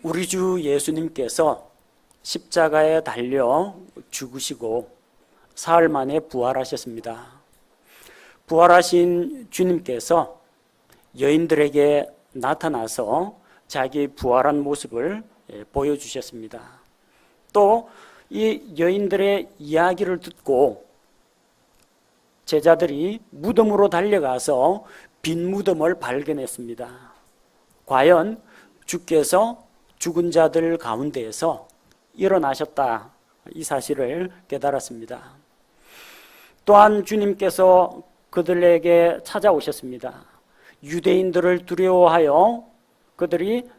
우리 주 예수님께서 십자가에 달려 죽으시고 사흘 만에 부활하셨습니다. 부활하신 주님께서 여인들에게 나타나서 자기 부활한 모습을 보여주셨습니다. 또 이 여인들의 이야기를 듣고 제자들이 무덤으로 달려가서 빈 무덤을 발견했습니다. 과연 주께서 죽은 자들 가운데에서 일어나셨다, 이 사실을 깨달았습니다. 또한 주님께서 그들에게 찾아오셨습니다. 유대인들을 두려워하여 그들이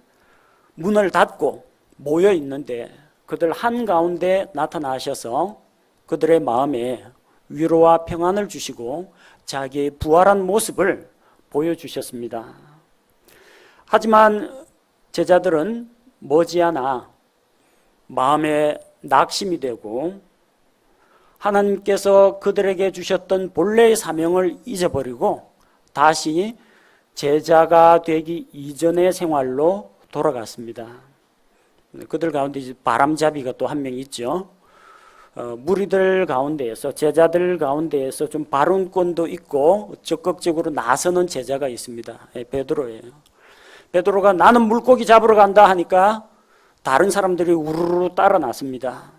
문을 닫고 모여 있는데 그들 한가운데 나타나셔서 그들의 마음에 위로와 평안을 주시고 자기의 부활한 모습을 보여주셨습니다. 하지만 제자들은 머지않아 마음에 낙심이 되고 하나님께서 그들에게 주셨던 본래의 사명을 잊어버리고 다시 제자가 되기 이전의 생활로 돌아갔습니다. 그들 가운데 이제 바람잡이가 또 한 명 있죠. 무리들 가운데에서, 제자들 가운데에서 좀 발언권도 있고 적극적으로 나서는 제자가 있습니다. 베드로예요. 베드로가 나는 물고기 잡으러 간다 하니까 다른 사람들이 우르르 따라 나섭니다.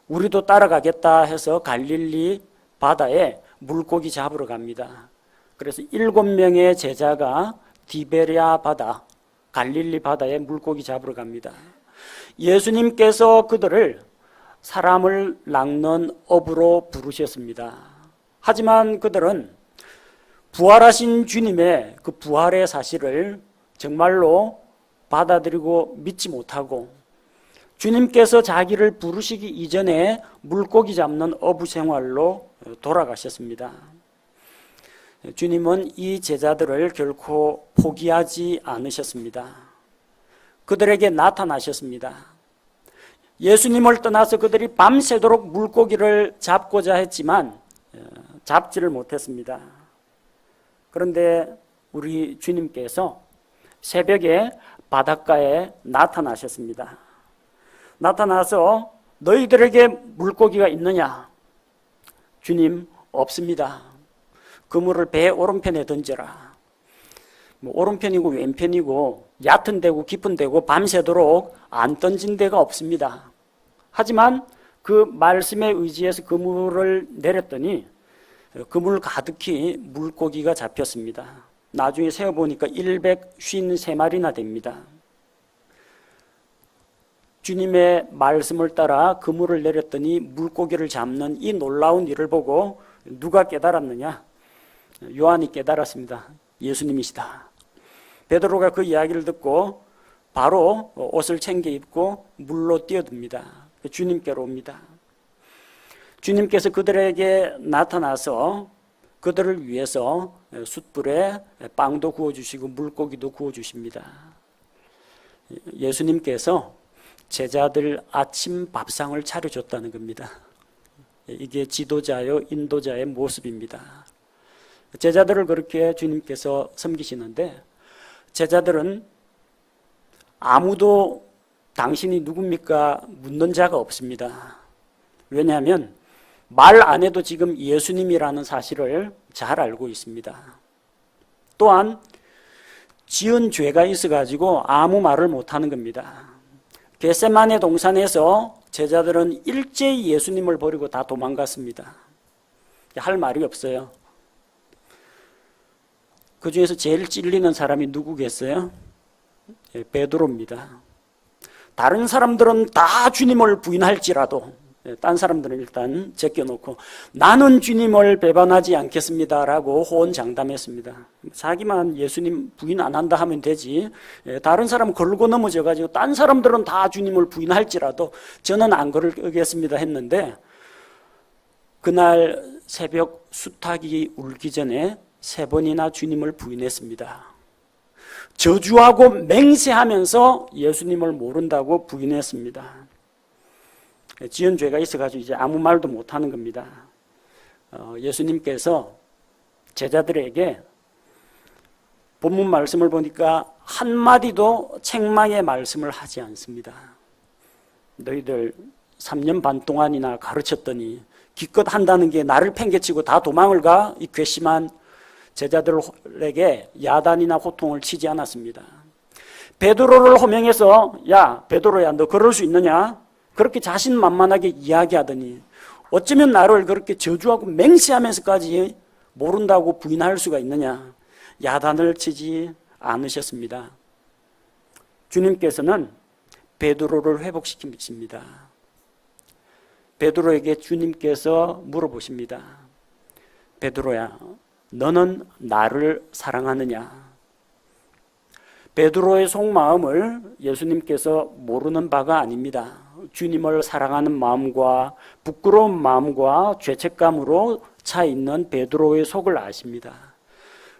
우리도 따라가겠다 해서 갈릴리 바다에 물고기 잡으러 갑니다. 그래서 7명의 제자가 디베랴 바다, 갈릴리 바다에 물고기 잡으러 갑니다. 예수님께서 그들을 사람을 낚는 어부로 부르셨습니다. 하지만 그들은 부활하신 주님의 그 부활의 사실을 정말로 받아들이고 믿지 못하고 주님께서 자기를 부르시기 이전에 물고기 잡는 어부 생활로 돌아가셨습니다. 주님은 이 제자들을 결코 포기하지 않으셨습니다. 그들에게 나타나셨습니다. 예수님을 떠나서 그들이 밤새도록 물고기를 잡고자 했지만 잡지를 못했습니다. 그런데 우리 주님께서 새벽에 바닷가에 나타나셨습니다. 나타나서 너희들에게 물고기가 있느냐? 주님, 없습니다. 그물을 배 오른편에 던져라. 오른편이고 왼편이고 얕은 데고 깊은 데고 밤새도록 안 던진 데가 없습니다. 하지만 그 말씀에 의지해서 그물을 내렸더니 그물 가득히 물고기가 잡혔습니다. 나중에 세어보니까 153마리나 됩니다. 주님의 말씀을 따라 그물을 내렸더니 물고기를 잡는 이 놀라운 일을 보고 누가 깨달았느냐? 요한이 깨달았습니다. 예수님이시다. 베드로가 그 이야기를 듣고 바로 옷을 챙겨 입고 물로 뛰어듭니다. 주님께로 옵니다. 주님께서 그들에게 나타나서 그들을 위해서 숯불에 빵도 구워주시고 물고기도 구워주십니다. 예수님께서 제자들 아침 밥상을 차려줬다는 겁니다. 이게 지도자요 인도자의 모습입니다. 제자들을 그렇게 주님께서 섬기시는데 제자들은 아무도 당신이 누굽니까? 묻는 자가 없습니다. 왜냐하면 말 안 해도 지금 예수님이라는 사실을 잘 알고 있습니다. 또한 지은 죄가 있어가지고 아무 말을 못하는 겁니다. 겟세마네 동산에서 제자들은 일제히 예수님을 버리고 다 도망갔습니다. 할 말이 없어요. 그 중에서 제일 찔리는 사람이 누구겠어요? 베드로입니다. 다른 사람들은 다 주님을 부인할지라도 딴 사람들은 일단 제껴놓고 나는 주님을 배반하지 않겠습니다라고 호언장담했습니다. 자기만 예수님 부인 안 한다 하면 되지 다른 사람은 걸고 넘어져가지고 딴 사람들은 다 주님을 부인할지라도 저는 안 그러겠습니다 했는데 그날 새벽 수탉이 울기 전에 3번이나 주님을 부인했습니다. 저주하고 맹세하면서 예수님을 모른다고 부인했습니다. 지은 죄가 있어가지고 이제 아무 말도 못하는 겁니다. 예수님께서 제자들에게 본문 말씀을 보니까 한마디도 책망의 말씀을 하지 않습니다. 너희들 3년 반 동안이나 가르쳤더니 기껏 한다는 게 나를 팽개치고 다 도망을 가? 이 괘씸한 제자들에게 야단이나 호통을 치지 않았습니다. 베드로를 호명해서 야 베드로야 너 그럴 수 있느냐? 그렇게 자신만만하게 이야기하더니 어쩌면 나를 그렇게 저주하고 맹세하면서까지 모른다고 부인할 수가 있느냐? 야단을 치지 않으셨습니다. 주님께서는 베드로를 회복시키십니다. 베드로에게 주님께서 물어보십니다. 베드로야, 너는 나를 사랑하느냐? 베드로의 속마음을 예수님께서 모르는 바가 아닙니다. 주님을 사랑하는 마음과 부끄러운 마음과 죄책감으로 차 있는 베드로의 속을 아십니다.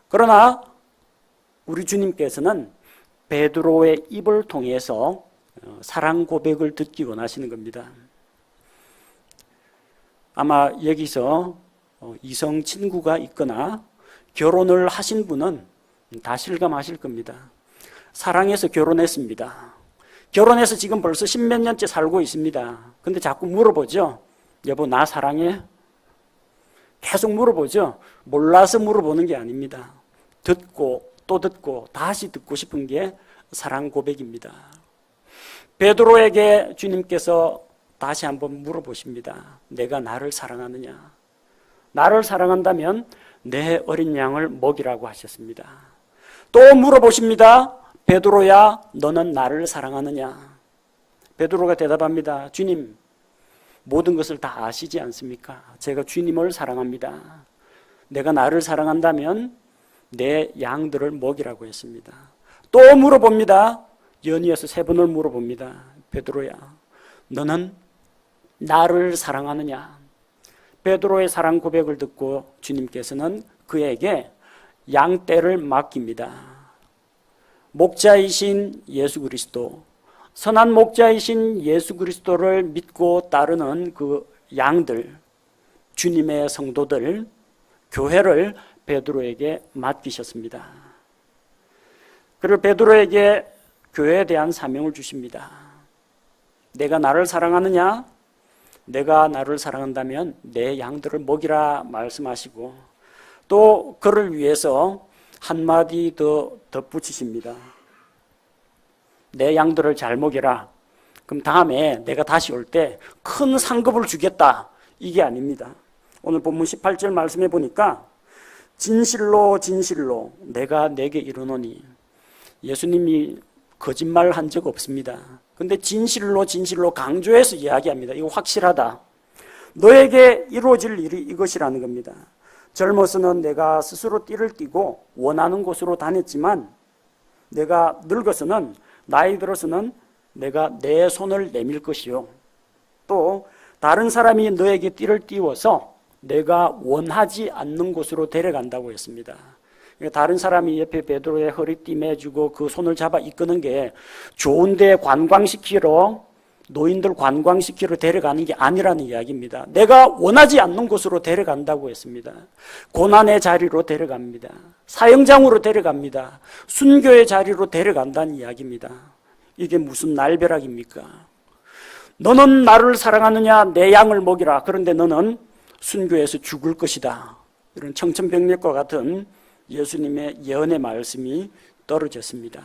그러나 우리 주님께서는 베드로의 입을 통해서 사랑 고백을 듣기 원하시는 겁니다. 아마 여기서 이성 친구가 있거나 결혼을 하신 분은 다 실감하실 겁니다. 사랑해서 결혼했습니다. 결혼해서 지금 벌써 10몇 년째 살고 있습니다. 근데 자꾸 물어보죠. 여보 나 사랑해? 계속 물어보죠. 몰라서 물어보는 게 아닙니다. 듣고 또 듣고 다시 듣고 싶은 게 사랑 고백입니다. 베드로에게 주님께서 다시 한번 물어보십니다. 내가 나를 사랑하느냐? 나를 사랑한다면 내 어린 양을 먹이라고 하셨습니다. 또 물어보십니다. 베드로야 너는 나를 사랑하느냐? 베드로가 대답합니다. 주님 모든 것을 다 아시지 않습니까? 제가 주님을 사랑합니다. 내가 나를 사랑한다면 내 양들을 먹이라고 했습니다. 또 물어봅니다. 연이어서 3번을 물어봅니다. 베드로야 너는 나를 사랑하느냐? 베드로의 사랑 고백을 듣고 주님께서는 그에게 양떼를 맡깁니다. 목자이신 예수 그리스도, 선한 목자이신 예수 그리스도를 믿고 따르는 그 양들, 주님의 성도들, 교회를 베드로에게 맡기셨습니다. 그리고 베드로에게 교회에 대한 사명을 주십니다. 내가 나를 사랑하느냐? 내가 나를 사랑한다면 내 양들을 먹이라 말씀하시고 또 그를 위해서 한마디 더 덧붙이십니다. 내 양들을 잘 먹여라. 그럼 다음에 내가 다시 올 때 큰 상급을 주겠다. 이게 아닙니다. 오늘 본문 18절 말씀해 보니까 진실로 진실로 내가 내게 이르노니, 예수님이 거짓말 한 적 없습니다. 근데 진실로 진실로 강조해서 이야기합니다. 이거 확실하다. 너에게 이루어질 일이 이것이라는 겁니다. 젊어서는 내가 스스로 띠를 띠고 원하는 곳으로 다녔지만 내가 늙어서는, 나이 들어서는 내가 내 손을 내밀 것이요. 또 다른 사람이 너에게 띠를 띄워서 내가 원하지 않는 곳으로 데려간다고 했습니다. 다른 사람이 옆에 베드로의 허리띠 매주고 그 손을 잡아 이끄는 게 좋은 데 관광시키러, 노인들 관광시키러 데려가는 게 아니라는 이야기입니다. 내가 원하지 않는 곳으로 데려간다고 했습니다. 고난의 자리로 데려갑니다. 사형장으로 데려갑니다. 순교의 자리로 데려간다는 이야기입니다. 이게 무슨 날벼락입니까? 너는 나를 사랑하느냐? 내 양을 먹이라. 그런데 너는 순교에서 죽을 것이다. 이런 청천벽력과 같은 예수님의 예언의 말씀이 떨어졌습니다.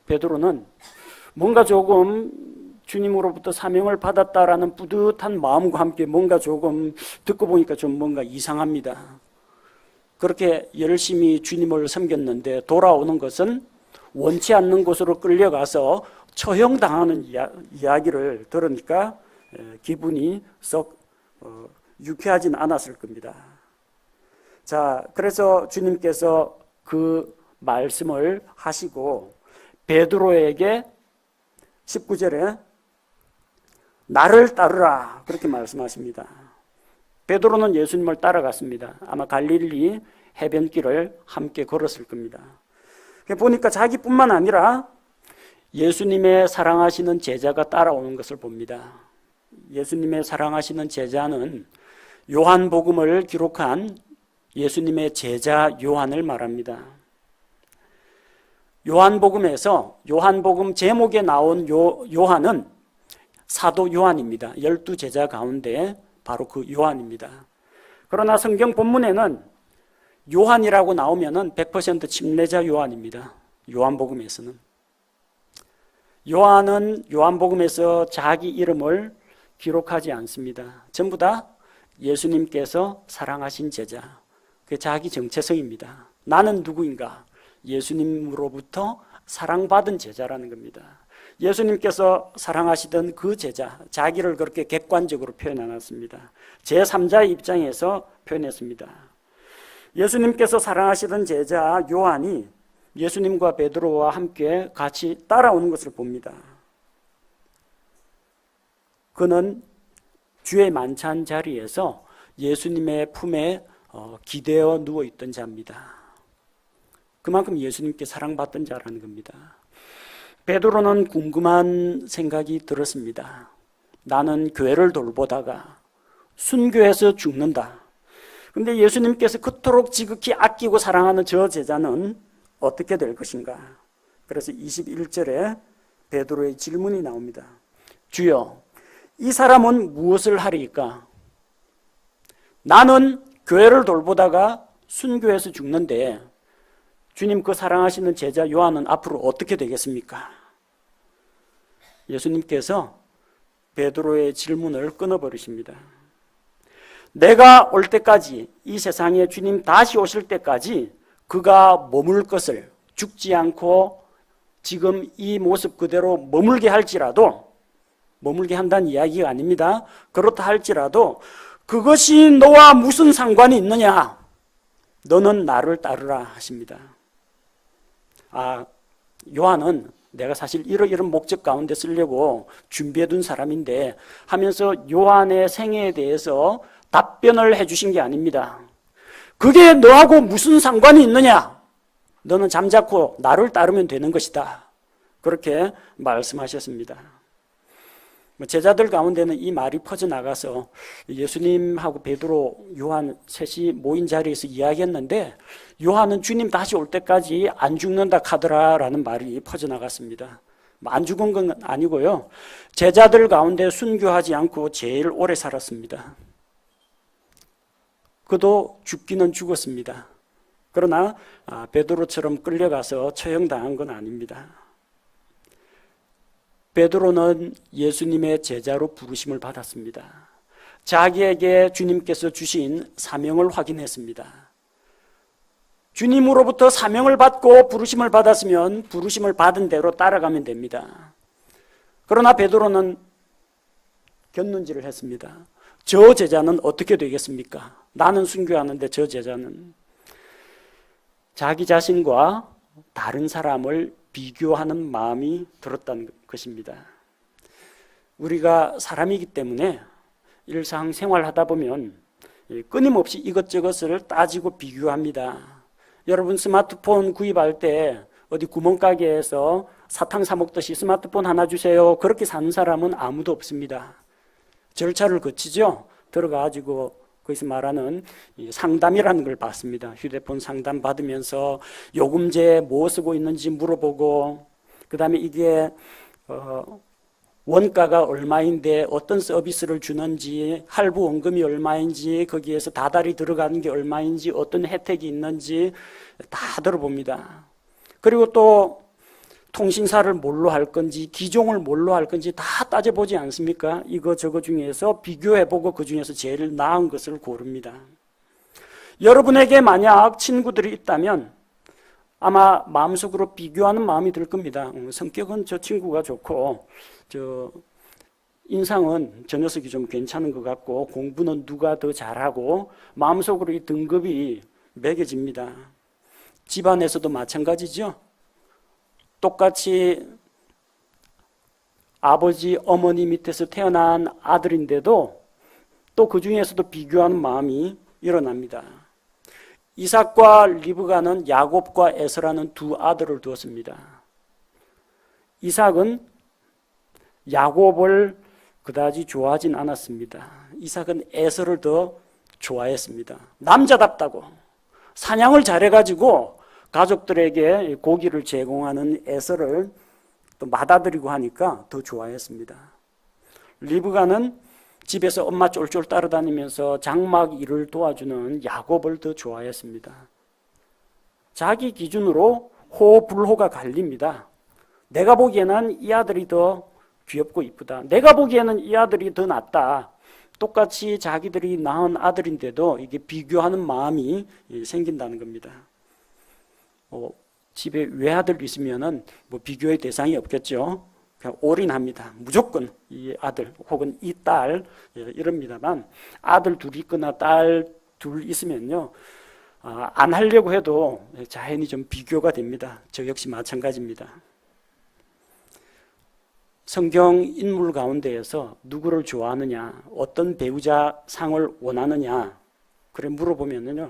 베드로는 뭔가 조금 주님으로부터 사명을 받았다라는 뿌듯한 마음과 함께 뭔가 조금 듣고 보니까 좀 뭔가 이상합니다. 그렇게 열심히 주님을 섬겼는데 돌아오는 것은 원치 않는 곳으로 끌려가서 처형당하는 이야기를 들으니까 기분이 썩 유쾌하진 않았을 겁니다. 자, 그래서 주님께서 그 말씀을 하시고 베드로에게 19절에 나를 따르라 그렇게 말씀하십니다. 베드로는 예수님을 따라갔습니다. 아마 갈릴리 해변길을 함께 걸었을 겁니다. 보니까 자기뿐만 아니라 예수님의 사랑하시는 제자가 따라오는 것을 봅니다. 예수님의 사랑하시는 제자는 요한복음을 기록한 예수님의 제자 요한을 말합니다. 요한복음 제목에 나온 요한은 사도 요한입니다. 12제자 가운데 바로 그 요한입니다. 그러나 성경 본문에는 요한이라고 나오면은 100% 침례자 요한입니다. 요한복음에서는. 요한은 요한복음에서 자기 이름을 기록하지 않습니다. 전부 다 예수님께서 사랑하신 제자, 그 자기 정체성입니다. 나는 누구인가? 예수님으로부터 사랑받은 제자라는 겁니다. 예수님께서 사랑하시던 그 제자, 자기를 그렇게 객관적으로 표현해놨습니다. 제3자의 입장에서 표현했습니다. 예수님께서 사랑하시던 제자 요한이 예수님과 베드로와 함께 같이 따라오는 것을 봅니다. 그는 주의 만찬 자리에서 예수님의 품에 기대어 누워있던 자입니다. 그만큼 예수님께 사랑받던 자라는 겁니다. 베드로는 궁금한 생각이 들었습니다. 나는 교회를 돌보다가 순교해서 죽는다. 그런데 예수님께서 그토록 지극히 아끼고 사랑하는 저 제자는 어떻게 될 것인가? 그래서 21절에 베드로의 질문이 나옵니다. 주여, 이 사람은 무엇을 하리까? 나는 교회를 돌보다가 순교해서 죽는데 주님 그 사랑하시는 제자 요한은 앞으로 어떻게 되겠습니까? 예수님께서 베드로의 질문을 끊어버리십니다. 내가 올 때까지, 이 세상에 주님 다시 오실 때까지 그가 머물 것을, 죽지 않고 지금 이 모습 그대로 머물게 할지라도, 머물게 한다는 이야기가 아닙니다. 그렇다 할지라도 그것이 너와 무슨 상관이 있느냐? 너는 나를 따르라 하십니다. 요한은 내가 사실 이런 목적 가운데 쓰려고 준비해둔 사람인데 하면서 요한의 생애에 대해서 답변을 해주신 게 아닙니다. 그게 너하고 무슨 상관이 있느냐? 너는 잠자코 나를 따르면 되는 것이다. 그렇게 말씀하셨습니다. 제자들 가운데는 이 말이 퍼져나가서 예수님하고 베드로, 요한 셋이 모인 자리에서 이야기했는데 요한은 주님 다시 올 때까지 안 죽는다 카더라라는 말이 퍼져나갔습니다. 안 죽은 건 아니고요. 제자들 가운데 순교하지 않고 제일 오래 살았습니다. 그도 죽기는 죽었습니다. 그러나 베드로처럼 끌려가서 처형당한 건 아닙니다. 베드로는 예수님의 제자로 부르심을 받았습니다. 자기에게 주님께서 주신 사명을 확인했습니다. 주님으로부터 사명을 받고 부르심을 받았으면 부르심을 받은 대로 따라가면 됩니다. 그러나 베드로는 곁눈질을 했습니다. 저 제자는 어떻게 되겠습니까? 나는 순교하는데 저 제자는. 자기 자신과 다른 사람을 비교하는 마음이 들었다는 것입니다. 우리가 사람이기 때문에 일상생활 하다 보면 끊임없이 이것저것을 따지고 비교합니다. 여러분 스마트폰 구입할 때 어디 구멍가게에서 사탕 사 먹듯이 스마트폰 하나 주세요. 그렇게 사는 사람은 아무도 없습니다. 절차를 거치죠. 들어가가지고 거기서 말하는 상담이라는 걸 받습니다. 휴대폰 상담 받으면서 요금제 뭐 쓰고 있는지 물어보고, 그 다음에 이게 원가가 얼마인데 어떤 서비스를 주는지, 할부 원금이 얼마인지, 거기에서 다달이 들어가는 게 얼마인지, 어떤 혜택이 있는지 다 들어봅니다. 그리고 또 통신사를 뭘로 할 건지, 기종을 뭘로 할 건지 다 따져보지 않습니까? 이거 저거 중에서 비교해보고 그 중에서 제일 나은 것을 고릅니다. 여러분에게 만약 친구들이 있다면 아마 마음속으로 비교하는 마음이 들 겁니다. 성격은 저 친구가 좋고 인상은 저 녀석이 좀 괜찮은 것 같고 공부는 누가 더 잘하고 마음속으로 이 등급이 매겨집니다. 집안에서도 마찬가지죠. 똑같이 아버지, 어머니 밑에서 태어난 아들인데도 또 그 중에서도 비교하는 마음이 일어납니다. 이삭과 리브가는 야곱과 에서라는 두 아들을 두었습니다. 이삭은 야곱을 그다지 좋아하진 않았습니다. 이삭은 에서를 더 좋아했습니다. 남자답다고 사냥을 잘해가지고 가족들에게 고기를 제공하는 에서를 또 맏아들이고 하니까 더 좋아했습니다. 리브가는 집에서 엄마 쫄쫄 따라다니면서 장막 일을 도와주는 야곱을 더 좋아했습니다. 자기 기준으로 호불호가 갈립니다. 내가 보기에는 이 아들이 더 귀엽고 이쁘다. 내가 보기에는 이 아들이 더 낫다. 똑같이 자기들이 낳은 아들인데도 이게 비교하는 마음이 생긴다는 겁니다. 집에 외아들 있으면은 비교의 대상이 없겠죠. 그냥 올인합니다. 무조건 이 아들 혹은 이 딸 이럽니다만 아들 둘 있거나 딸 둘 있으면요. 안 하려고 해도 자연히 좀 비교가 됩니다. 저 역시 마찬가지입니다. 성경 인물 가운데에서 누구를 좋아하느냐, 어떤 배우자 상을 원하느냐, 그래 물어보면요,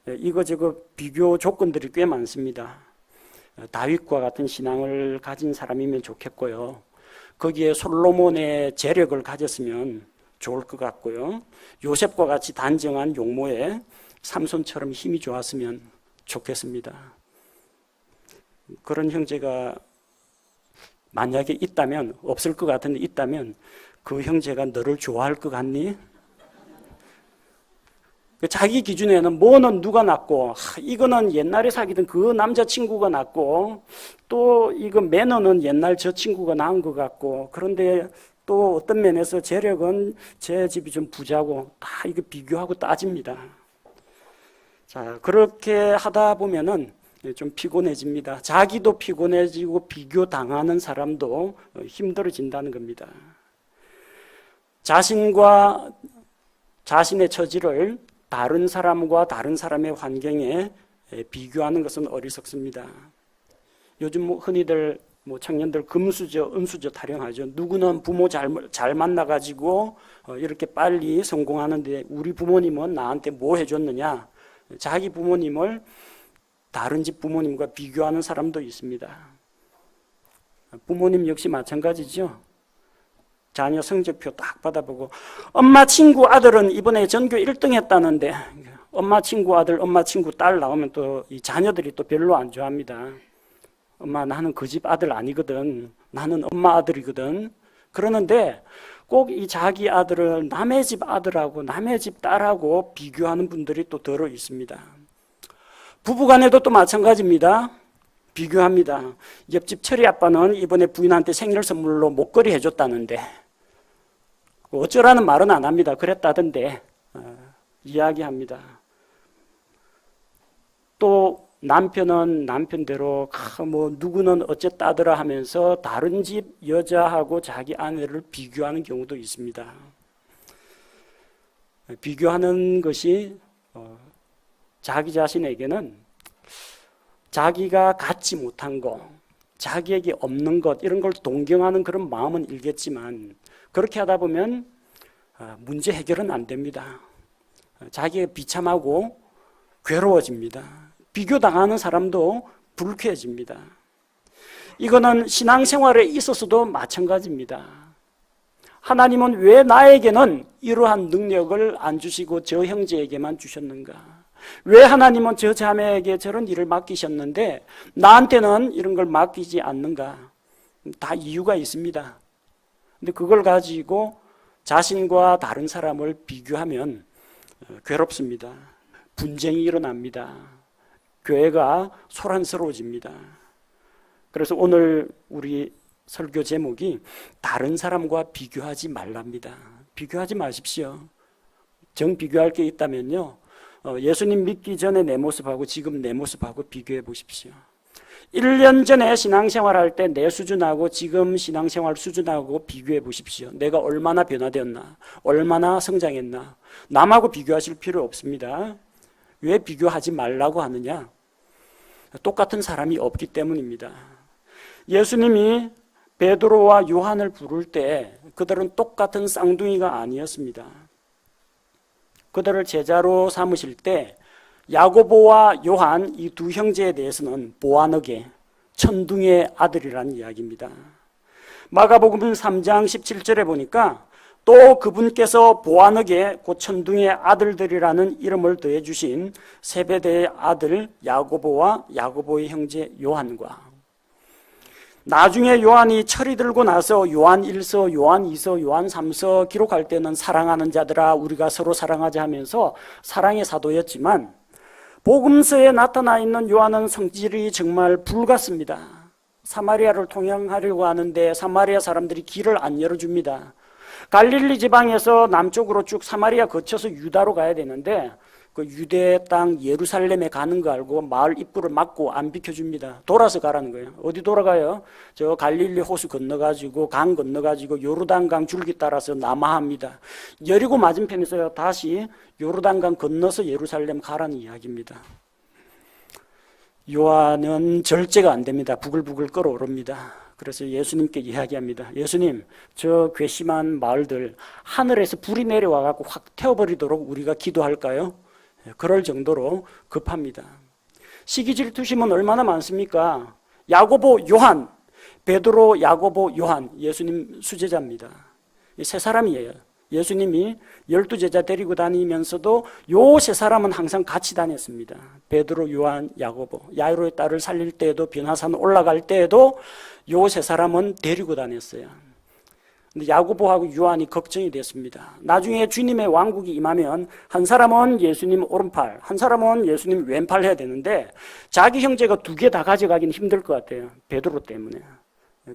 이거저거 비교 조건들이 꽤 많습니다. 다윗과 같은 신앙을 가진 사람이면 좋겠고요. 거기에 솔로몬의 재력을 가졌으면 좋을 것 같고요. 요셉과 같이 단정한 용모에 삼손처럼 힘이 좋았으면 좋겠습니다. 그런 형제가 만약에 있다면, 없을 것 같은데 있다면 그 형제가 너를 좋아할 것 같니? 자기 기준에는 뭐는 누가 낫고, 이거는 옛날에 사귀던 그 남자친구가 낫고, 또 이거 매너는 옛날 저 친구가 나은 것 같고, 그런데 또 어떤 면에서 재력은 제 집이 좀 부자고, 다 이거 비교하고 따집니다. 자, 그렇게 하다 보면은 좀 피곤해집니다. 자기도 피곤해지고 비교당하는 사람도 힘들어진다는 겁니다. 자신과 자신의 처지를 다른 사람과 다른 사람의 환경에 비교하는 것은 어리석습니다. 요즘 흔히들 청년들 금수저, 은수저 타령하죠. 누구는 부모 잘 만나가지고 이렇게 빨리 성공하는데 우리 부모님은 나한테 뭐 해줬느냐? 자기 부모님을 다른 집 부모님과 비교하는 사람도 있습니다. 부모님 역시 마찬가지죠. 자녀 성적표 딱 받아보고 엄마 친구 아들은 이번에 전교 1등 했다는데 엄마 친구 아들, 엄마 친구 딸 나오면 또 이 자녀들이 또 별로 안 좋아합니다. 엄마 나는 그 집 아들 아니거든. 나는 엄마 아들이거든. 그러는데 꼭 이 자기 아들을 남의 집 아들하고 남의 집 딸하고 비교하는 분들이 또 들어 있습니다. 부부간에도 또 마찬가지입니다. 비교합니다. 옆집 철이 아빠는 이번에 부인한테 생일 선물로 목걸이 해줬다는데 어쩌라는 말은 안 합니다. 그랬다던데 이야기합니다. 또 남편은 남편대로 누구는 어쨌다더라 하면서 다른 집 여자하고 자기 아내를 비교하는 경우도 있습니다. 비교하는 것이 자기 자신에게는 자기가 갖지 못한 것, 자기에게 없는 것 이런 걸 동경하는 그런 마음은 일겠지만 그렇게 하다 보면 문제 해결은 안 됩니다. 자기가 비참하고 괴로워집니다. 비교당하는 사람도 불쾌해집니다. 이거는 신앙생활에 있어서도 마찬가지입니다. 하나님은 왜 나에게는 이러한 능력을 안 주시고 저 형제에게만 주셨는가? 왜 하나님은 저 자매에게 저런 일을 맡기셨는데 나한테는 이런 걸 맡기지 않는가? 다 이유가 있습니다. 근데 그걸 가지고 자신과 다른 사람을 비교하면 괴롭습니다. 분쟁이 일어납니다. 교회가 소란스러워집니다. 그래서 오늘 우리 설교 제목이 다른 사람과 비교하지 말랍니다. 비교하지 마십시오. 정 비교할 게 있다면요. 예수님 믿기 전에 내 모습하고 지금 내 모습하고 비교해 보십시오. 1년 전에 신앙생활 할 때 내 수준하고 지금 신앙생활 수준하고 비교해 보십시오. 내가 얼마나 변화되었나, 얼마나 성장했나. 남하고 비교하실 필요 없습니다. 왜 비교하지 말라고 하느냐? 똑같은 사람이 없기 때문입니다. 예수님이 베드로와 요한을 부를 때 그들은 똑같은 쌍둥이가 아니었습니다. 그들을 제자로 삼으실 때 야고보와 요한 이 두 형제에 대해서는 보아너게 천둥의 아들이라는 이야기입니다. 마가복음 3장 17절에 보니까 또 그분께서 보아너게 곧 천둥의 아들들이라는 이름을 더해 주신 세베대의 아들 야고보와 야고보의 형제 요한과, 나중에 요한이 철이 들고 나서 요한 1서, 요한 2서, 요한 3서 기록할 때는 사랑하는 자들아 우리가 서로 사랑하자 하면서 사랑의 사도였지만, 복음서에 나타나 있는 요한은 성질이 정말 불같습니다. 사마리아를 통행하려고 하는데 사마리아 사람들이 길을 안 열어줍니다. 갈릴리 지방에서 남쪽으로 쭉 사마리아 거쳐서 유다로 가야 되는데 그 유대 땅 예루살렘에 가는 거 알고 마을 입구를 막고 안 비켜줍니다. 돌아서 가라는 거예요. 어디 돌아가요? 저 갈릴리 호수 건너가지고 강 건너가지고 요르단강 줄기 따라서 남하합니다. 여리고 맞은편에서 다시 요르단강 건너서 예루살렘 가라는 이야기입니다. 요한은 절제가 안 됩니다. 부글부글 끓어오릅니다. 그래서 예수님께 이야기합니다. 예수님, 저 괘씸한 마을들 하늘에서 불이 내려와 갖고 확 태워버리도록 우리가 기도할까요? 그럴 정도로 급합니다. 시기 질투심은 얼마나 많습니까? 야고보, 요한, 베드로, 야고보, 요한, 예수님 수제자입니다. 이 세 사람이에요. 예수님이 12제자 데리고 다니면서도 요 세 사람은 항상 같이 다녔습니다. 베드로, 요한, 야고보. 야이로의 딸을 살릴 때에도, 변화산 올라갈 때에도 요 세 사람은 데리고 다녔어요. 근데 야고보하고 요한이 걱정이 됐습니다. 나중에 주님의 왕국이 임하면 한 사람은 예수님 오른팔, 한 사람은 예수님 왼팔 해야 되는데 자기 형제가 두 개 다 가져가기는 힘들 것 같아요. 베드로 때문에.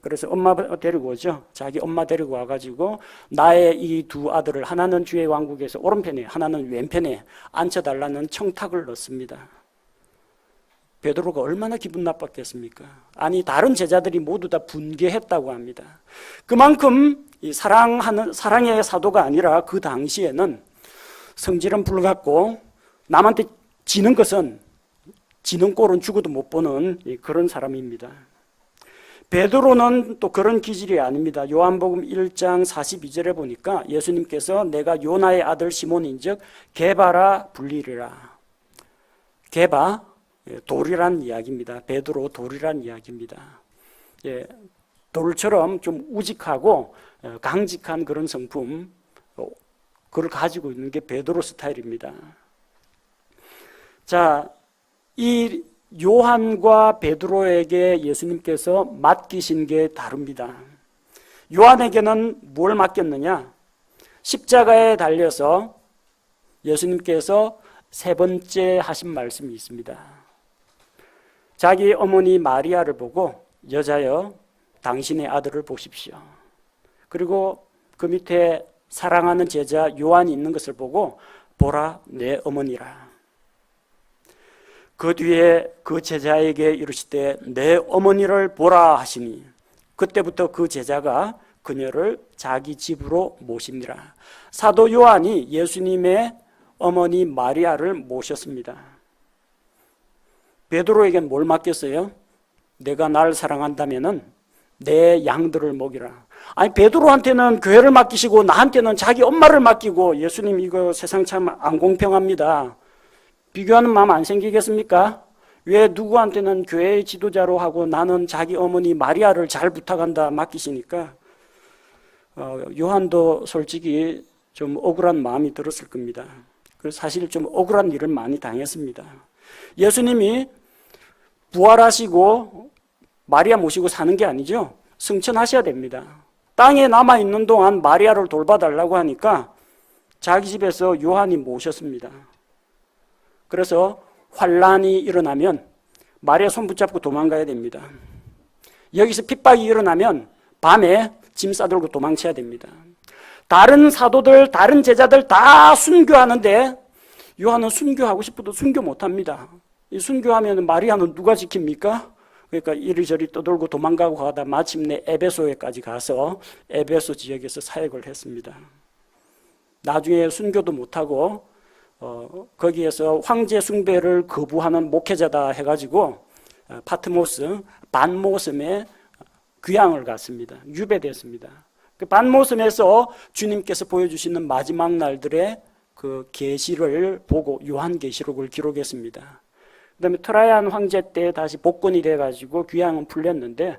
그래서 엄마 데리고 오죠. 자기 엄마 데리고 와가지고 나의 이 두 아들을 하나는 주의 왕국에서 오른편에 하나는 왼편에 앉혀달라는 청탁을 넣습니다. 베드로가 얼마나 기분 나빴겠습니까? 아니 다른 제자들이 모두 다 분개했다고 합니다. 그만큼 이 사랑의 사도가 아니라 그 당시에는 성질은 불같고 남한테 지는 것은 지는 꼴은 죽어도 못 보는 그런 사람입니다. 베드로는 또 그런 기질이 아닙니다. 요한복음 1장 42절에 보니까 예수님께서 내가 요나의 아들 시몬인즉 게바라 불리리라. 게바, 돌이란 이야기입니다. 베드로 돌이란 이야기입니다. 예, 돌처럼 좀 우직하고 강직한 그런 성품, 그걸 가지고 있는 게 베드로 스타일입니다. 자, 이 요한과 베드로에게 예수님께서 맡기신 게 다릅니다. 요한에게는 뭘 맡겼느냐? 십자가에 달려서 예수님께서 세 번째 하신 말씀이 있습니다. 자기 어머니 마리아를 보고 여자여 당신의 아들을 보십시오. 그리고 그 밑에 사랑하는 제자 요한이 있는 것을 보고 보라 내 어머니라. 그 뒤에 그 제자에게 이르시되 내 어머니를 보라 하시니 그때부터 그 제자가 그녀를 자기 집으로 모십니다. 사도 요한이 예수님의 어머니 마리아를 모셨습니다. 베드로에겐 뭘 맡겼어요? 내가 날 사랑한다면은 내 양들을 먹이라. 아니 베드로한테는 교회를 맡기시고 나한테는 자기 엄마를 맡기고, 예수님 이거 세상 참 안 공평합니다. 비교하는 마음 안 생기겠습니까? 왜 누구한테는 교회의 지도자로 하고 나는 자기 어머니 마리아를 잘 부탁한다 맡기시니까 요한도 솔직히 좀 억울한 마음이 들었을 겁니다. 그래서 사실 좀 억울한 일을 많이 당했습니다. 예수님이 부활하시고 마리아 모시고 사는 게 아니죠. 승천하셔야 됩니다. 땅에 남아있는 동안 마리아를 돌봐달라고 하니까 자기 집에서 요한이 모셨습니다. 그래서 환란이 일어나면 마리아 손 붙잡고 도망가야 됩니다. 여기서 핍박이 일어나면 밤에 짐 싸들고 도망쳐야 됩니다. 다른 사도들, 다른 제자들 다 순교하는데 요한은 순교하고 싶어도 순교 못합니다. 이 순교하면 마리아는 누가 지킵니까? 그러니까 이리저리 떠돌고 도망가고 하다 마침내 에베소에까지 가서 에베소 지역에서 사역을 했습니다. 나중에 순교도 못하고 거기에서 황제 숭배를 거부하는 목회자다 해가지고 파트모스 반모섬에 귀향을 갔습니다. 유배됐습니다. 그 반모섬에서 주님께서 보여주시는 마지막 날들의 그 계시를 보고 요한계시록을 기록했습니다. 그 다음에 트라이안 황제 때 다시 복권이 돼가지고 귀향은 풀렸는데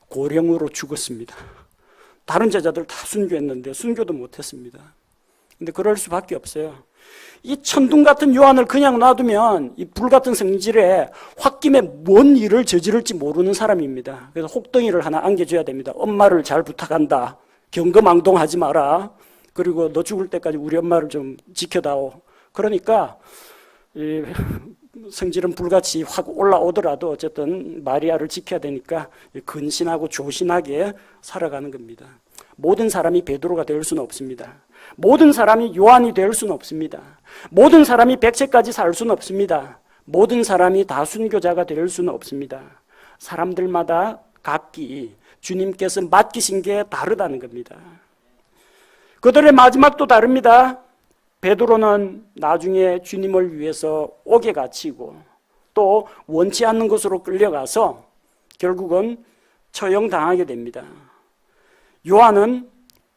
고령으로 죽었습니다. 다른 제자들 다 순교했는데 순교도 못했습니다. 근데 그럴 수밖에 없어요. 이 천둥 같은 요한을 그냥 놔두면 이 불같은 성질에 홧김에 뭔 일을 저지를지 모르는 사람입니다. 그래서 혹덩이를 하나 안겨줘야 됩니다. 엄마를 잘 부탁한다. 경거망동하지 마라. 그리고 너 죽을 때까지 우리 엄마를 좀 지켜다오. 그러니까 이 성질은 불같이 확 올라오더라도 어쨌든 마리아를 지켜야 되니까 근신하고 조신하게 살아가는 겁니다. 모든 사람이 베드로가 될 수는 없습니다. 모든 사람이 요한이 될 수는 없습니다. 모든 사람이 백세까지 살 수는 없습니다. 모든 사람이 다 순교자가 될 수는 없습니다. 사람들마다 각기 주님께서 맡기신 게 다르다는 겁니다. 그들의 마지막도 다릅니다. 베드로는 나중에 주님을 위해서 옥에 갇히고 또 원치 않는 곳으로 끌려가서 결국은 처형당하게 됩니다. 요한은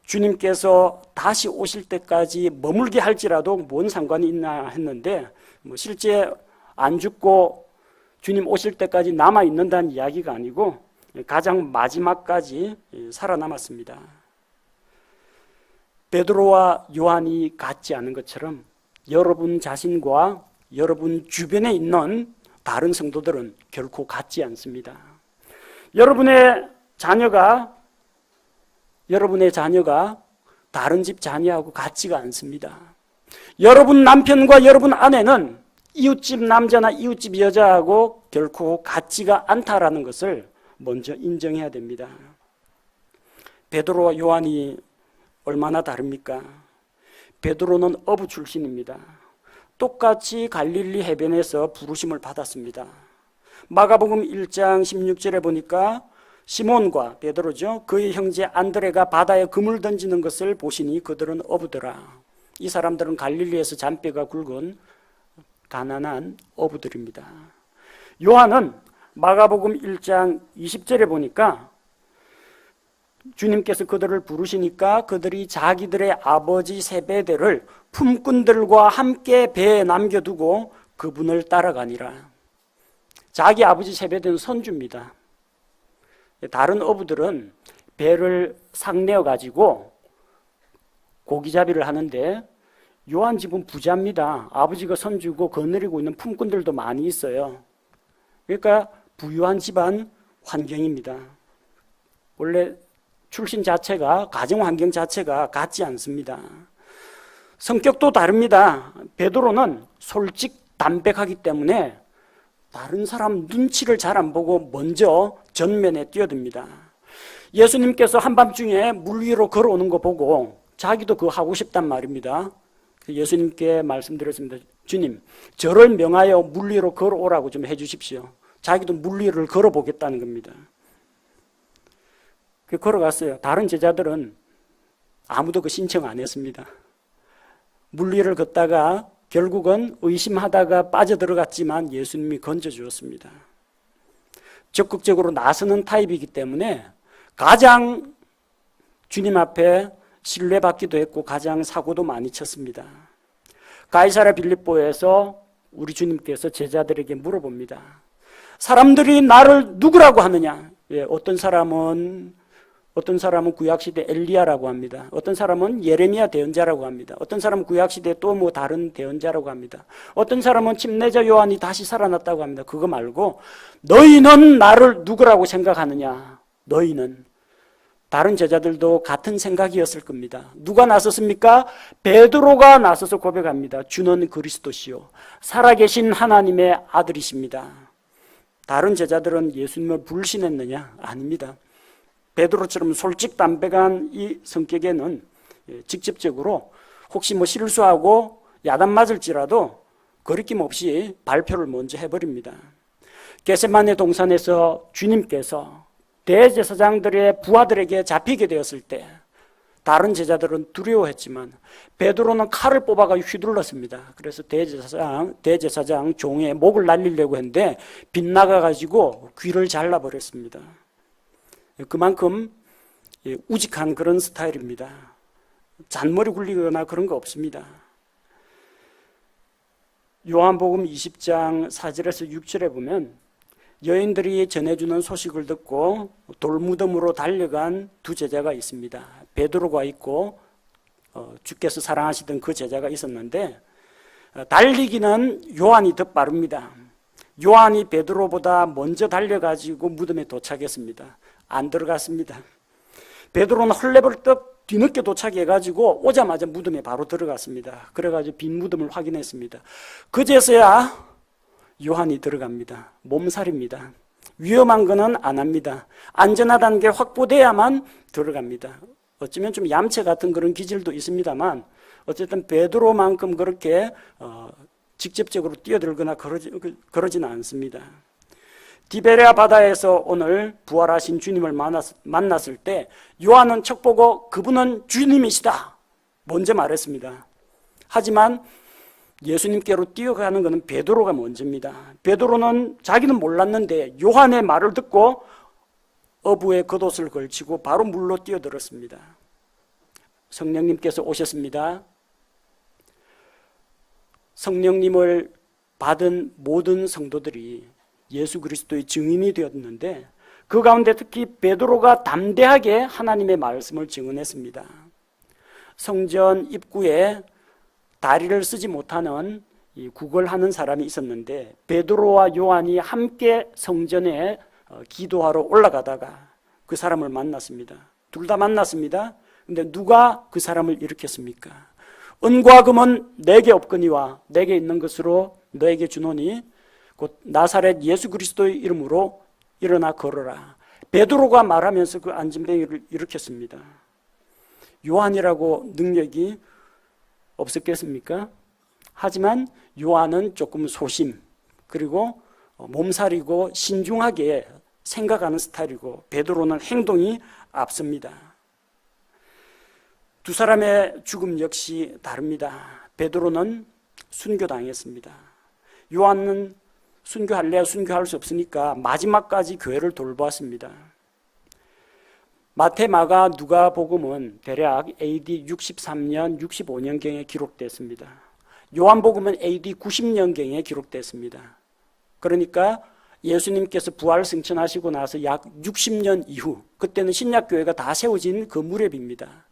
주님께서 다시 오실 때까지 머물게 할지라도 뭔 상관이 있나 했는데 실제 안 죽고 주님 오실 때까지 남아있는다는 이야기가 아니고 가장 마지막까지 살아남았습니다. 베드로와 요한이 같지 않은 것처럼 여러분 자신과 여러분 주변에 있는 다른 성도들은 결코 같지 않습니다. 여러분의 자녀가 다른 집 자녀하고 같지가 않습니다. 여러분 남편과 여러분 아내는 이웃집 남자나 이웃집 여자하고 결코 같지가 않다라는 것을 먼저 인정해야 됩니다. 베드로와 요한이 얼마나 다릅니까? 베드로는 어부 출신입니다. 똑같이 갈릴리 해변에서 부르심을 받았습니다. 마가복음 1장 16절에 보니까 시몬과 베드로죠. 그의 형제 안드레가 바다에 그물 던지는 것을 보시니 그들은 어부더라. 이 사람들은 갈릴리에서 잔뼈가 굵은 가난한 어부들입니다. 요한은 마가복음 1장 20절에 보니까 주님께서 그들을 부르시니까 그들이 자기들의 아버지 세베대를 품꾼들과 함께 배에 남겨두고 그분을 따라가니라. 자기 아버지 세베대는 선주입니다. 다른 어부들은 배를 상내어 가지고 고기잡이를 하는데 요한 집은 부자입니다. 아버지가 선주고 거느리고 있는 품꾼들도 많이 있어요. 그러니까 부유한 집안 환경입니다. 원래 출신 자체가, 가정 환경 자체가 같지 않습니다. 성격도 다릅니다. 베드로는 솔직 담백하기 때문에 다른 사람 눈치를 잘 안 보고 먼저 전면에 뛰어듭니다. 예수님께서 한밤중에 물 위로 걸어오는 거 보고 자기도 그거 하고 싶단 말입니다. 예수님께 말씀드렸습니다. 주님, 저를 명하여 물 위로 걸어오라고 좀 해주십시오. 자기도 물 위를 걸어보겠다는 겁니다. 걸어갔어요. 다른 제자들은 아무도 그 신청 안 했습니다. 물 위를 걷다가 결국은 의심하다가 빠져들어갔지만 예수님이 건져주었습니다. 적극적으로 나서는 타입이기 때문에 가장 주님 앞에 신뢰받기도 했고 가장 사고도 많이 쳤습니다. 가이사랴 빌립보에서 우리 주님께서 제자들에게 물어봅니다. 사람들이 나를 누구라고 하느냐? 어떤 사람은 구약시대 엘리야라고 합니다. 어떤 사람은 예레미야 대언자라고 합니다. 어떤 사람은 구약시대 또 뭐 다른 대언자라고 합니다. 어떤 사람은 침례자 요한이 다시 살아났다고 합니다. 그거 말고 너희는 나를 누구라고 생각하느냐? 너희는. 다른 제자들도 같은 생각이었을 겁니다. 누가 나섰습니까? 베드로가 나서서 고백합니다. 주는 그리스도시요 살아계신 하나님의 아들이십니다. 다른 제자들은 예수님을 불신했느냐? 아닙니다. 베드로처럼 솔직담백한 이 성격에는 직접적으로 혹시 뭐 실수하고 야단 맞을지라도 거리낌 없이 발표를 먼저 해버립니다. 겟세마네 동산에서 주님께서 대제사장들의 부하들에게 잡히게 되었을 때 다른 제자들은 두려워했지만 베드로는 칼을 뽑아가 휘둘렀습니다. 그래서 대제사장 종의 목을 날리려고 했는데 빗나가가지고 귀를 잘라버렸습니다. 그만큼 우직한 그런 스타일입니다. 잔머리 굴리거나 그런 거 없습니다. 요한복음 20장 4절에서 6절에 보면 여인들이 전해주는 소식을 듣고 돌무덤으로 달려간 두 제자가 있습니다. 베드로가 있고 주께서 사랑하시던 그 제자가 있었는데, 달리기는 요한이 더 빠릅니다. 요한이 베드로보다 먼저 달려가지고 무덤에 도착했습니다. 안 들어갔습니다. 베드로는 헐레벌떡 뒤늦게 도착해가지고 오자마자 무덤에 바로 들어갔습니다. 그래가지고 빈 무덤을 확인했습니다. 그제서야 요한이 들어갑니다. 몸살입니다. 위험한 거는 안 합니다. 안전하다는 게 확보돼야만 들어갑니다. 어쩌면 좀 얌체 같은 그런 기질도 있습니다만, 어쨌든 베드로만큼 그렇게 직접적으로 뛰어들거나 그러지는 않습니다. 디베레아 바다에서 오늘 부활하신 주님을 만났을 때 요한은 척 보고 그분은 주님이시다 먼저 말했습니다. 하지만 예수님께로 뛰어가는 것은 베드로가 먼저입니다. 베드로는 자기는 몰랐는데 요한의 말을 듣고 어부에 겉옷을 걸치고 바로 물로 뛰어들었습니다. 성령님께서 오셨습니다. 성령님을 받은 모든 성도들이 예수 그리스도의 증인이 되었는데, 그 가운데 특히 베드로가 담대하게 하나님의 말씀을 증언했습니다. 성전 입구에 다리를 쓰지 못하는 구걸하는 사람이 있었는데, 베드로와 요한이 함께 성전에 기도하러 올라가다가 그 사람을 만났습니다. 둘 다 만났습니다. 근데 누가 그 사람을 일으켰습니까? 은과 금은 내게 없거니와 내게 있는 것으로 너에게 주노니 곧 나사렛 예수 그리스도의 이름으로 일어나 걸어라. 베드로가 말하면서 그 안진뱅이를 일으켰습니다. 요한이라고 능력이 없었겠습니까? 하지만 요한은 조금 소심, 그리고 몸살이고 신중하게 생각하는 스타일이고, 베드로는 행동이 앞섭니다. 두 사람의 죽음 역시 다릅니다. 베드로는 순교당했습니다. 요한은 순교할래야 순교할 수 없으니까 마지막까지 교회를 돌보았습니다. 마태, 마가, 누가 복음은 대략 AD 63년, 65년경에 기록됐습니다. 요한복음은 AD 90년경에 기록됐습니다. 그러니까 예수님께서 부활 승천하시고 나서 약 60년 이후, 그때는 신약교회가 다 세워진 그 무렵입니다.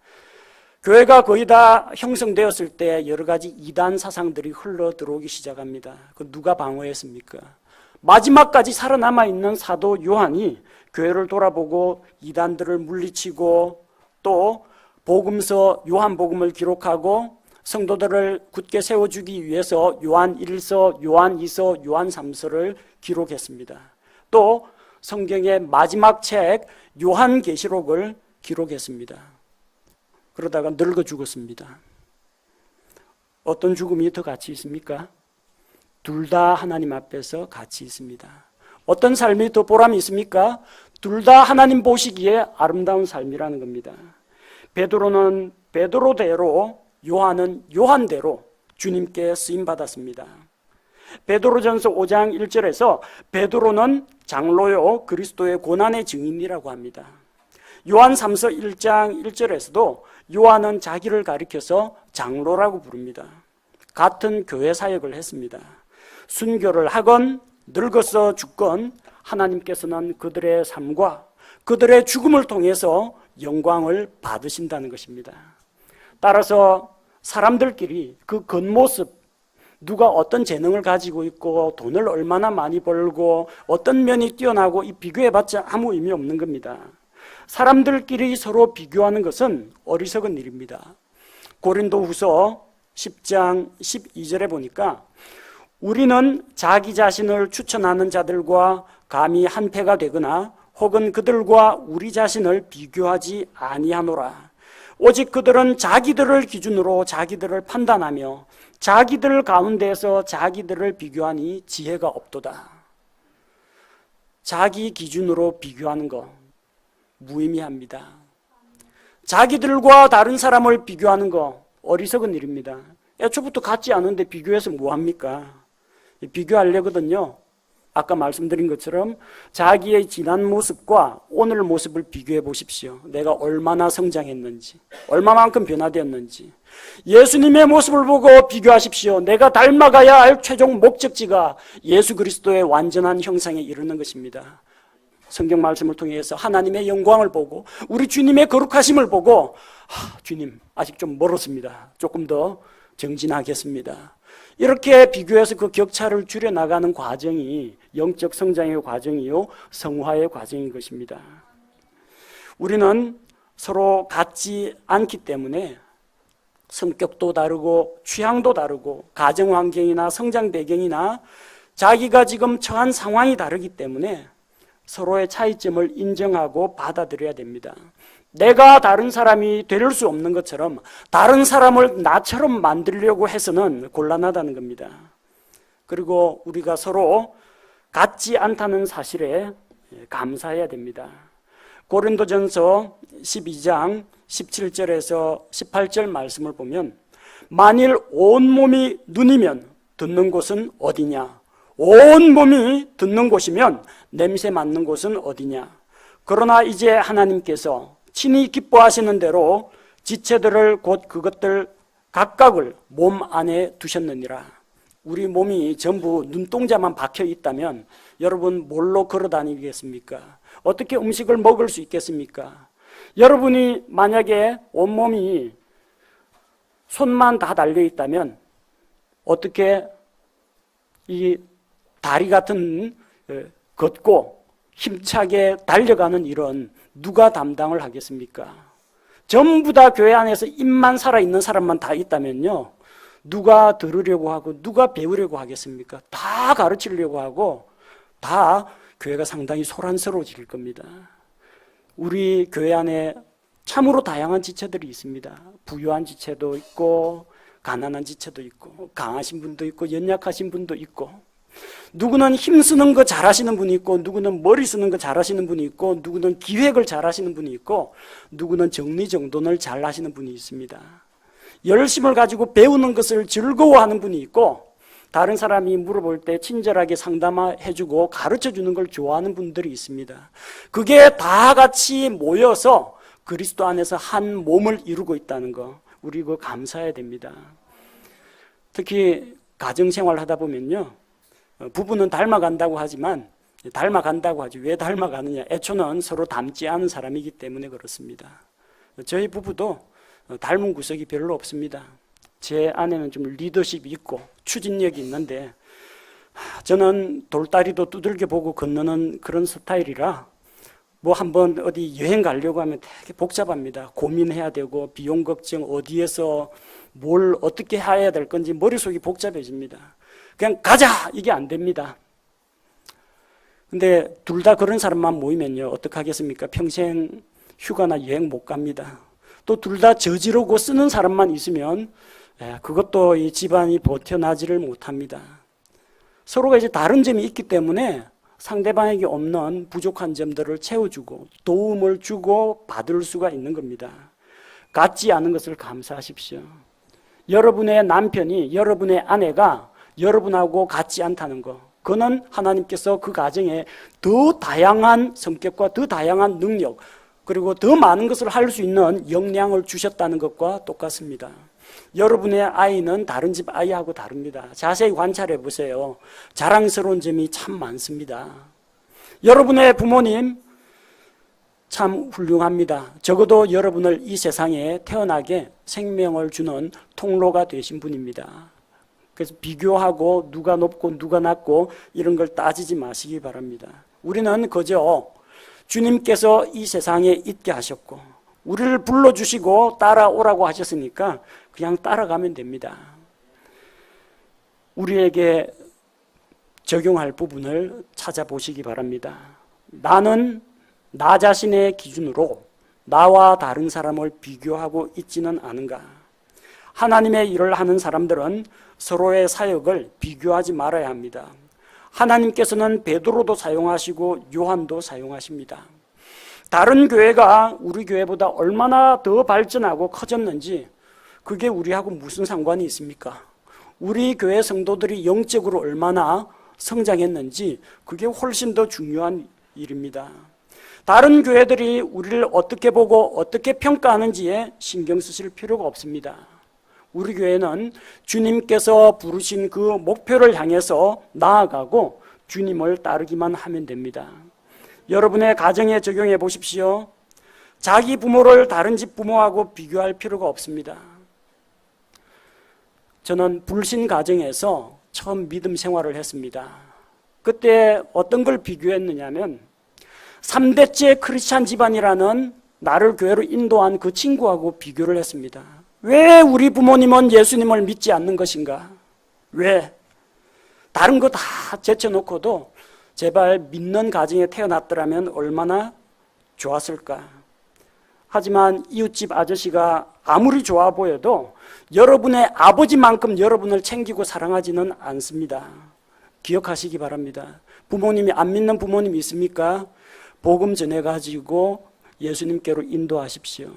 교회가 거의 다 형성되었을 때 여러 가지 이단 사상들이 흘러 들어오기 시작합니다. 그 누가 방어했습니까? 마지막까지 살아남아 있는 사도 요한이 교회를 돌아보고 이단들을 물리치고, 또 복음서 요한복음을 기록하고 성도들을 굳게 세워주기 위해서 요한 1서, 요한 2서, 요한 3서를 기록했습니다. 또 성경의 마지막 책 요한계시록을 기록했습니다. 그러다가 늙어 죽었습니다. 어떤 죽음이 더 가치 있습니까? 둘 다 하나님 앞에서 가치 있습니다. 어떤 삶이 더 보람이 있습니까? 둘 다 하나님 보시기에 아름다운 삶이라는 겁니다. 베드로는 베드로대로, 요한은 요한대로 주님께 쓰임받았습니다. 베드로전서 5장 1절에서 베드로는 장로요 그리스도의 고난의 증인이라고 합니다. 요한 3서 1장 1절에서도 요한은 자기를 가리켜서 장로라고 부릅니다. 같은 교회 사역을 했습니다. 순교를 하건 늙어서 죽건 하나님께서는 그들의 삶과 그들의 죽음을 통해서 영광을 받으신다는 것입니다. 따라서 사람들끼리 그 겉모습, 누가 어떤 재능을 가지고 있고 돈을 얼마나 많이 벌고 어떤 면이 뛰어나고, 이 비교해봤자 아무 의미 없는 겁니다. 사람들끼리 서로 비교하는 것은 어리석은 일입니다. 고린도후서 10장 12절에 보니까 우리는 자기 자신을 추천하는 자들과 감히 한패가 되거나 혹은 그들과 우리 자신을 비교하지 아니하노라. 오직 그들은 자기들을 기준으로 자기들을 판단하며 자기들 가운데서 자기들을 비교하니 지혜가 없도다. 자기 기준으로 비교하는 것 무의미합니다. 자기들과 다른 사람을 비교하는 거 어리석은 일입니다. 애초부터 같지 않은데 비교해서 뭐합니까? 비교하려거든요. 아까 말씀드린 것처럼 자기의 지난 모습과 오늘 모습을 비교해 보십시오. 내가 얼마나 성장했는지, 얼마만큼 변화되었는지. 예수님의 모습을 보고 비교하십시오. 내가 닮아가야 할 최종 목적지가 예수 그리스도의 완전한 형상에 이르는 것입니다. 성경 말씀을 통해서 하나님의 영광을 보고 우리 주님의 거룩하심을 보고 주님 아직 좀 멀었습니다. 조금 더 정진하겠습니다. 이렇게 비교해서 그 격차를 줄여나가는 과정이 영적 성장의 과정이요 성화의 과정인 것입니다. 우리는 서로 같지 않기 때문에 성격도 다르고 취향도 다르고 가정 환경이나 성장 배경이나 자기가 지금 처한 상황이 다르기 때문에 서로의 차이점을 인정하고 받아들여야 됩니다. 내가 다른 사람이 될 수 없는 것처럼 다른 사람을 나처럼 만들려고 해서는 곤란하다는 겁니다. 그리고 우리가 서로 같지 않다는 사실에 감사해야 됩니다. 고린도전서 12장 17절에서 18절 말씀을 보면 만일 온 몸이 눈이면 듣는 곳은 어디냐? 온 몸이 듣는 곳이면 냄새 맡는 곳은 어디냐? 그러나 이제 하나님께서 친히 기뻐하시는 대로 지체들을 곧 그것들 각각을 몸 안에 두셨느니라. 우리 몸이 전부 눈동자만 박혀 있다면 여러분 뭘로 걸어 다니겠습니까? 어떻게 음식을 먹을 수 있겠습니까? 여러분이 만약에 온몸이 손만 다 달려 있다면 어떻게 이 다리 같은 걷고 힘차게 달려가는 일은 누가 담당을 하겠습니까? 전부 다 교회 안에서 입만 살아있는 사람만 다 있다면요, 누가 들으려고 하고 누가 배우려고 하겠습니까? 다 가르치려고 하고 다 교회가 상당히 소란스러워질 겁니다. 우리 교회 안에 참으로 다양한 지체들이 있습니다. 부유한 지체도 있고 가난한 지체도 있고 강하신 분도 있고 연약하신 분도 있고, 누구는 힘쓰는 거 잘하시는 분이 있고 누구는 머리 쓰는 거 잘하시는 분이 있고 누구는 기획을 잘하시는 분이 있고 누구는 정리정돈을 잘하시는 분이 있습니다. 열심을 가지고 배우는 것을 즐거워하는 분이 있고 다른 사람이 물어볼 때 친절하게 상담해주고 가르쳐주는 걸 좋아하는 분들이 있습니다. 그게 다 같이 모여서 그리스도 안에서 한 몸을 이루고 있다는 거, 우리 그거 감사해야 됩니다. 특히 가정생활 하다 보면요, 부부는 닮아간다고 하지만 닮아간다고 하지 왜 닮아가느냐? 애초는 서로 닮지 않은 사람이기 때문에 그렇습니다. 저희 부부도 닮은 구석이 별로 없습니다. 제 아내는 좀 리더십이 있고 추진력이 있는데 저는 돌다리도 두들겨 보고 건너는 그런 스타일이라 뭐 한번 어디 여행 가려고 하면 되게 복잡합니다. 고민해야 되고 비용 걱정, 어디에서 뭘 어떻게 해야 될 건지 머릿속이 복잡해집니다. 그냥 가자! 이게 안 됩니다. 근데 둘 다 그런 사람만 모이면요, 어떡하겠습니까? 평생 휴가나 여행 못 갑니다. 또 둘 다 저지르고 쓰는 사람만 있으면 그것도 이 집안이 버텨나지를 못합니다. 서로가 이제 다른 점이 있기 때문에 상대방에게 없는 부족한 점들을 채워주고 도움을 주고 받을 수가 있는 겁니다. 같지 않은 것을 감사하십시오. 여러분의 남편이, 여러분의 아내가 여러분하고 같지 않다는 거, 그는 하나님께서 그 가정에 더 다양한 성격과 더 다양한 능력 그리고 더 많은 것을 할 수 있는 역량을 주셨다는 것과 똑같습니다. 여러분의 아이는 다른 집 아이하고 다릅니다. 자세히 관찰해 보세요. 자랑스러운 점이 참 많습니다. 여러분의 부모님 참 훌륭합니다. 적어도 여러분을 이 세상에 태어나게 생명을 주는 통로가 되신 분입니다. 그래서 비교하고 누가 높고 누가 낮고 이런 걸 따지지 마시기 바랍니다. 우리는 그저 주님께서 이 세상에 있게 하셨고 우리를 불러주시고 따라오라고 하셨으니까 그냥 따라가면 됩니다. 우리에게 적용할 부분을 찾아보시기 바랍니다. 나는 나 자신의 기준으로 나와 다른 사람을 비교하고 있지는 않은가? 하나님의 일을 하는 사람들은 서로의 사역을 비교하지 말아야 합니다. 하나님께서는 베드로도 사용하시고 요한도 사용하십니다. 다른 교회가 우리 교회보다 얼마나 더 발전하고 커졌는지 그게 우리하고 무슨 상관이 있습니까? 우리 교회 성도들이 영적으로 얼마나 성장했는지 그게 훨씬 더 중요한 일입니다. 다른 교회들이 우리를 어떻게 보고 어떻게 평가하는지에 신경 쓰실 필요가 없습니다. 우리 교회는 주님께서 부르신 그 목표를 향해서 나아가고 주님을 따르기만 하면 됩니다. 여러분의 가정에 적용해 보십시오. 자기 부모를 다른 집 부모하고 비교할 필요가 없습니다. 저는 불신 가정에서 처음 믿음 생활을 했습니다. 그때 어떤 걸 비교했느냐면 3대째 크리스찬 집안이라는 나를 교회로 인도한 그 친구하고 비교를 했습니다. 왜 우리 부모님은 예수님을 믿지 않는 것인가? 왜? 다른 거 다 제쳐놓고도 제발 믿는 가정에 태어났더라면 얼마나 좋았을까? 하지만 이웃집 아저씨가 아무리 좋아 보여도 여러분의 아버지만큼 여러분을 챙기고 사랑하지는 않습니다. 기억하시기 바랍니다. 부모님이 안 믿는 부모님이 있습니까? 복음 전해가지고 예수님께로 인도하십시오.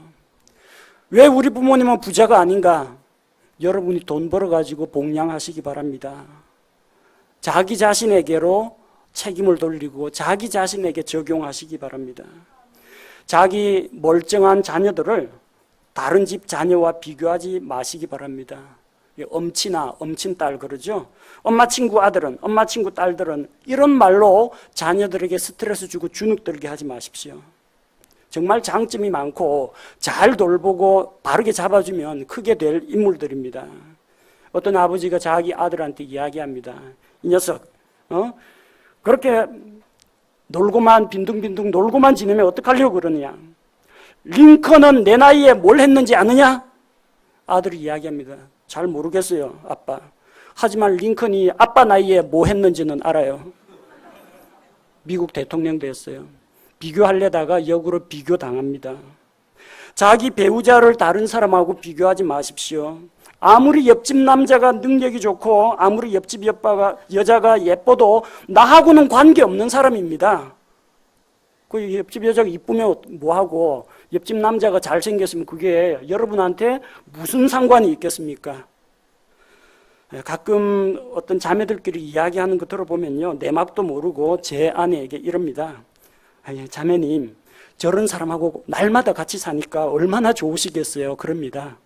왜 우리 부모님은 부자가 아닌가? 여러분이 돈 벌어가지고 복양하시기 바랍니다. 자기 자신에게로 책임을 돌리고 자기 자신에게 적용하시기 바랍니다. 자기 멀쩡한 자녀들을 다른 집 자녀와 비교하지 마시기 바랍니다. 엄치나 엄친딸 그러죠. 엄마 친구 아들은, 엄마 친구 딸들은 이런 말로 자녀들에게 스트레스 주고 주눅들게 하지 마십시오. 정말 장점이 많고 잘 돌보고 바르게 잡아주면 크게 될 인물들입니다. 어떤 아버지가 자기 아들한테 이야기합니다. 이 녀석, 그렇게 놀고만 빈둥빈둥 놀고만 지내면 어떡하려고 그러느냐? 링컨은 내 나이에 뭘 했는지 아느냐? 아들이 이야기합니다. 잘 모르겠어요, 아빠. 하지만 링컨이 아빠 나이에 뭐 했는지는 알아요. 미국 대통령 됐어요. 비교하려다가 역으로 비교당합니다. 자기 배우자를 다른 사람하고 비교하지 마십시오. 아무리 옆집 남자가 능력이 좋고 아무리 옆집 여자가 예뻐도 나하고는 관계없는 사람입니다. 그 옆집 여자가 이쁘면 뭐하고 옆집 남자가 잘생겼으면 그게 여러분한테 무슨 상관이 있겠습니까? 가끔 어떤 자매들끼리 이야기하는 거 들어보면요, 내막도 모르고 제 아내에게 이럽니다. 자매님, 저런 사람하고 날마다 같이 사니까 얼마나 좋으시겠어요? 그럽니다.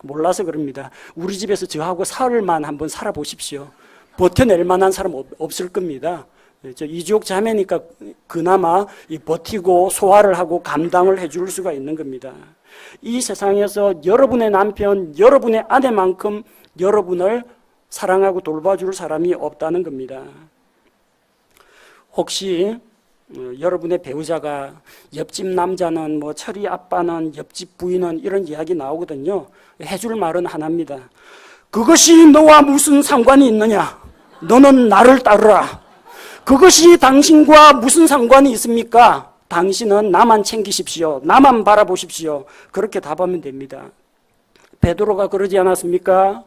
몰라서 그럽니다. 우리 집에서 저하고 사흘만 한번 살아보십시오. 버텨낼 만한 사람 없을 겁니다. 저 이주옥 자매니까 그나마 버티고 소화를 하고 감당을 해줄 수가 있는 겁니다. 이 세상에서 여러분의 남편, 여러분의 아내만큼 여러분을 사랑하고 돌봐줄 사람이 없다는 겁니다. 혹시 여러분의 배우자가 옆집 남자는 뭐 철이 아빠는 옆집 부인은 이런 이야기 나오거든요. 해줄 말은 하나입니다. 그것이 너와 무슨 상관이 있느냐? 너는 나를 따르라. 그것이 당신과 무슨 상관이 있습니까? 당신은 나만 챙기십시오. 나만 바라보십시오. 그렇게 답하면 됩니다. 베드로가 그러지 않았습니까?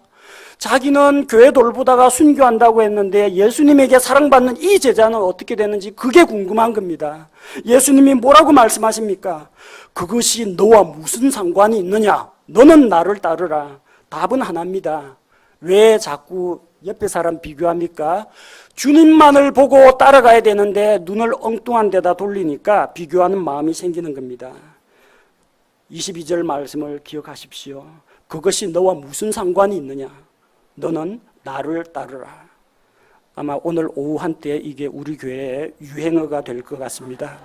자기는 교회 돌보다가 순교한다고 했는데 예수님에게 사랑받는 이 제자는 어떻게 되는지 그게 궁금한 겁니다. 예수님이 뭐라고 말씀하십니까? 그것이 너와 무슨 상관이 있느냐? 너는 나를 따르라. 답은 하나입니다. 왜 자꾸 옆에 사람 비교합니까? 주님만을 보고 따라가야 되는데 눈을 엉뚱한 데다 돌리니까 비교하는 마음이 생기는 겁니다. 22절 말씀을 기억하십시오. 그것이 너와 무슨 상관이 있느냐? 너는 나를 따르라. 아마 오늘 오후 한때 이게 우리 교회의 유행어가 될 것 같습니다.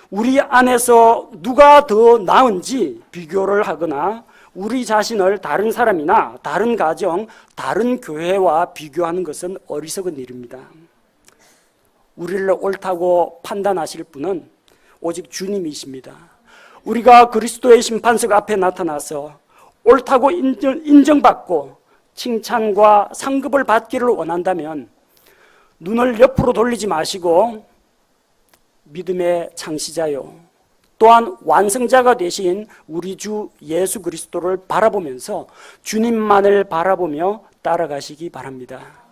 우리 안에서 누가 더 나은지 비교를 하거나 우리 자신을 다른 사람이나 다른 가정, 다른 교회와 비교하는 것은 어리석은 일입니다. 우리를 옳다고 판단하실 분은 오직 주님이십니다. 우리가 그리스도의 심판석 앞에 나타나서 옳다고 인정받고 칭찬과 상급을 받기를 원한다면 눈을 옆으로 돌리지 마시고 믿음의 창시자요 또한 완성자가 되신 우리 주 예수 그리스도를 바라보면서 주님만을 바라보며 따라가시기 바랍니다.